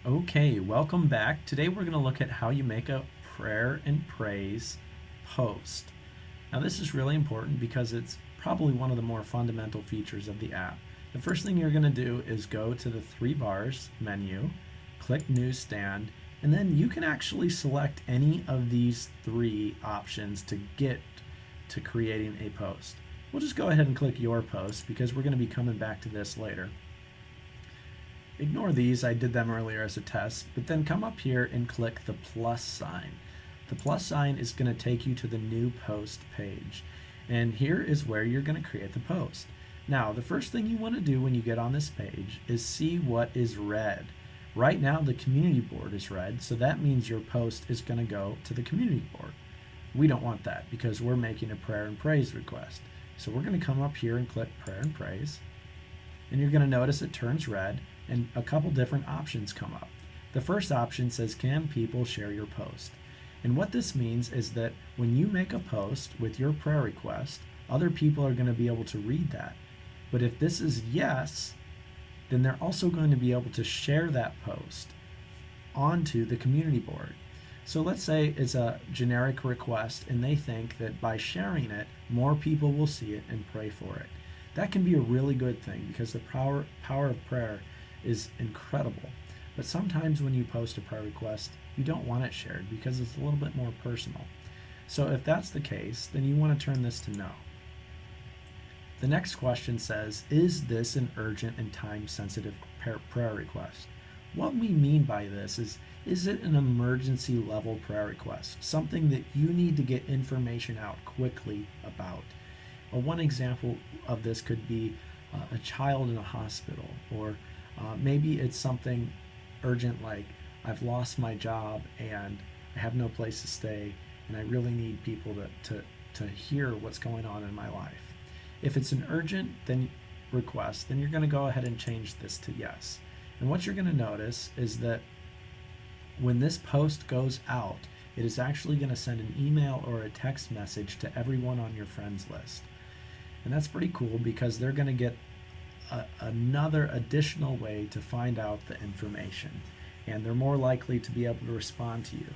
Okay, welcome back. Today we're going to look at how you make a prayer and praise post. Now, this is really important because it's probably one of the more fundamental features of the app. The first thing you're going to do is go to the three bars menu, click Newsstand, and then you can actually select any of these three options to get to creating a post. We'll just go ahead and click Your Post because we're going to be coming back to this later. Ignore these, I did them earlier as a test, but then come up here and click the plus sign. The plus sign is going to take you to the new post page. And here is where you're going to create the post. Now, the first thing you want to do when you get on this page is see what is red. Right now, the community board is red, so that means your post is going to go to the community board. We don't want that because we're making a prayer and praise request. So we're going to come up here and click prayer and praise. And you're going to notice it turns red and a couple different options come up. The first option says, can people share your post? And what this means is that when you make a post with your prayer request, other people are going to be able to read that. But if this is yes, then they're also going to be able to share that post onto the community board. So let's say it's a generic request and they think that by sharing it, more people will see it and pray for it. That can be a really good thing because the power of prayer is incredible. But sometimes when you post a prayer request, you don't want it shared because it's a little bit more personal. So if that's the case, then you want to turn this to no. The next question says, is this an urgent and time-sensitive prayer request? What we mean by this is it an emergency level prayer request? Something that you need to get information out quickly about? One example of this could be a child in a hospital, or maybe it's something urgent like I've lost my job and I have no place to stay and I really need people to hear what's going on in my life. If it's an urgent request, then you're going to go ahead and change this to yes. And what you're going to notice is that when this post goes out, it is actually going to send an email or a text message to everyone on your friends list. And that's pretty cool because they're going to get another additional way to find out the information, and they're more likely to be able to respond to you.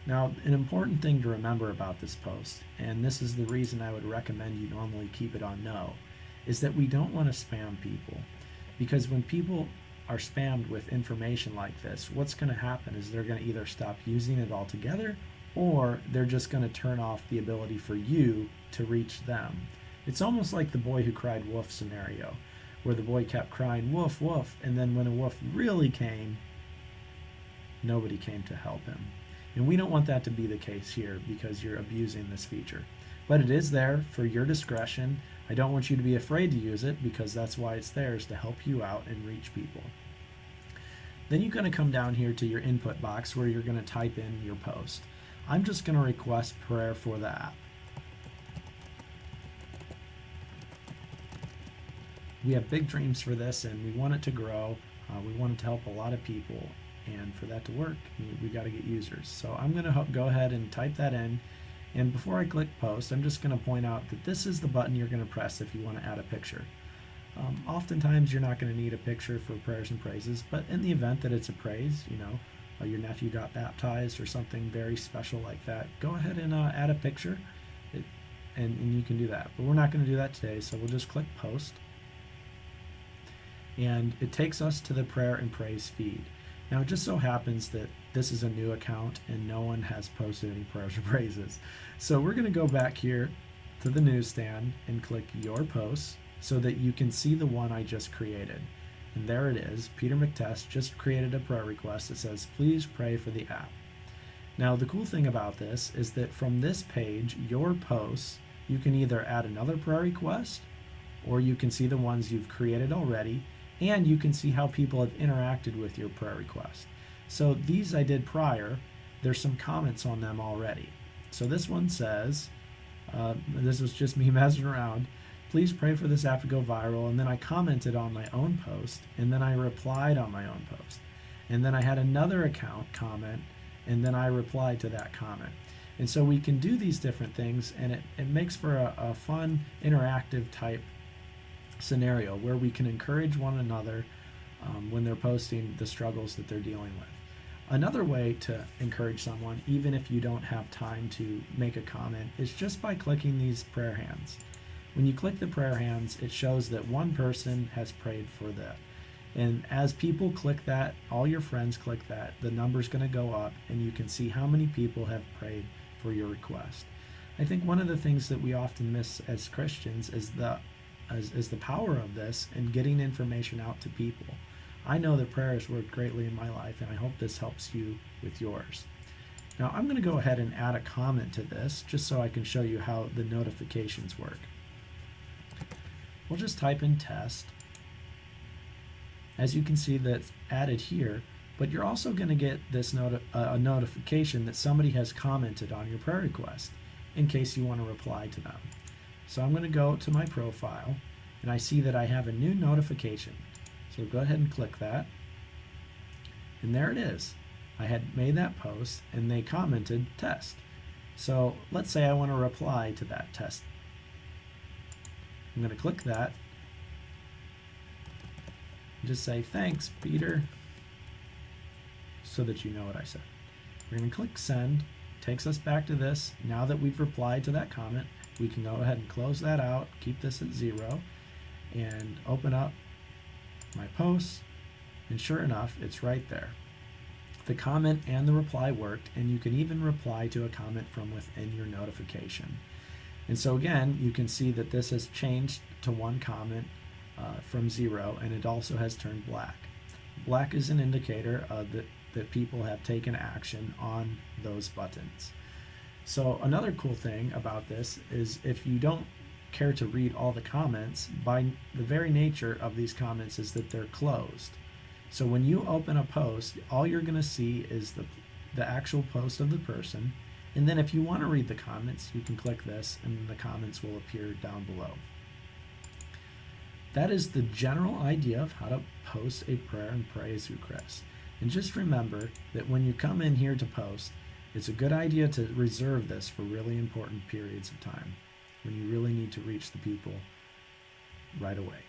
Now, an important thing to remember about this post, and this is the reason I would recommend you normally keep it on no, is that we don't want to spam people, because when people are spammed with information like this, what's going to happen is they're going to either stop using it altogether or they're just going to turn off the ability for you to reach them. It's almost like the boy who cried wolf scenario, where the boy kept crying woof woof, and then when a wolf really came, nobody came to help him. And we don't want that to be the case here because you're abusing this feature. But it is there for your discretion. I don't want you to be afraid to use it because that's why it's there, is to help you out and reach people. Then you're going to come down here to your input box where you're going to type in your post. I'm just going to request prayer for the app. We have big dreams for this and we want it to grow. We want it to help a lot of people, and for that to work, we got to get users. So I'm going to go ahead and type that in, and before I click post, I'm just going to point out that this is the button you're going to press if you want to add a picture. Oftentimes you're not going to need a picture for prayers and praises, but in the event that it's a praise, your nephew got baptized or something very special like that, go ahead and add a picture, and you can do that. But we're not going to do that today, so we'll just click post. And it takes us to the prayer and praise feed. Now, it just so happens that this is a new account and no one has posted any prayers or praises. So we're going to go back here to the newsstand and click your posts so that you can see the one I just created. And there it is. Peter McTest just created a prayer request that says, please pray for the app. Now, the cool thing about this is that from this page, your posts, you can either add another prayer request, or you can see the ones you've created already, and you can see how people have interacted with your prayer request. So these I did prior, there's some comments on them already. So this one says, this was just me messing around, please pray for this app to go viral, and then I commented on my own post, and then I replied on my own post. And then I had another account comment, and then I replied to that comment. And so we can do these different things, and it makes for a fun, interactive type scenario where we can encourage one another when they're posting the struggles that they're dealing with. Another way to encourage someone, even if you don't have time to make a comment, is just by clicking these prayer hands. When you click the prayer hands, it shows that one person has prayed for that. And as people click that, all your friends click that, the number's going to go up and you can see how many people have prayed for your request. I think one of the things that we often miss as Christians is the power of this and getting information out to people. I know that prayer has worked greatly in my life, and I hope this helps you with yours. Now I'm going to go ahead and add a comment to this just so I can show you how the notifications work. We'll just type in test. As you can see, that's added here, but you're also going to get this a notification that somebody has commented on your prayer request in case you want to reply to them. So I'm going to go to my profile and I see that I have a new notification. So go ahead and click that. And there it is. I had made that post and they commented test. So let's say I want to reply to that test. I'm going to click that. Just say thanks, Peter, so that you know what I said. We're going to click send. Takes us back to this. Now that we've replied to that comment, we can go ahead and close that out, keep this at 0, and open up my posts, and sure enough, it's right there. The comment and the reply worked, and you can even reply to a comment from within your notification. And so again, you can see that this has changed to one comment from 0, and it also has turned black. Black is an indicator that people have taken action on those buttons. So another cool thing about this is if you don't care to read all the comments, by the very nature of these comments is that they're closed. So when you open a post, all you're going to see is the actual post of the person, and then if you want to read the comments, you can click this and the comments will appear down below. That is the general idea of how to post a prayer and praise request. And just remember that when you come in here to post, it's a good idea to reserve this for really important periods of time when you really need to reach the people right away.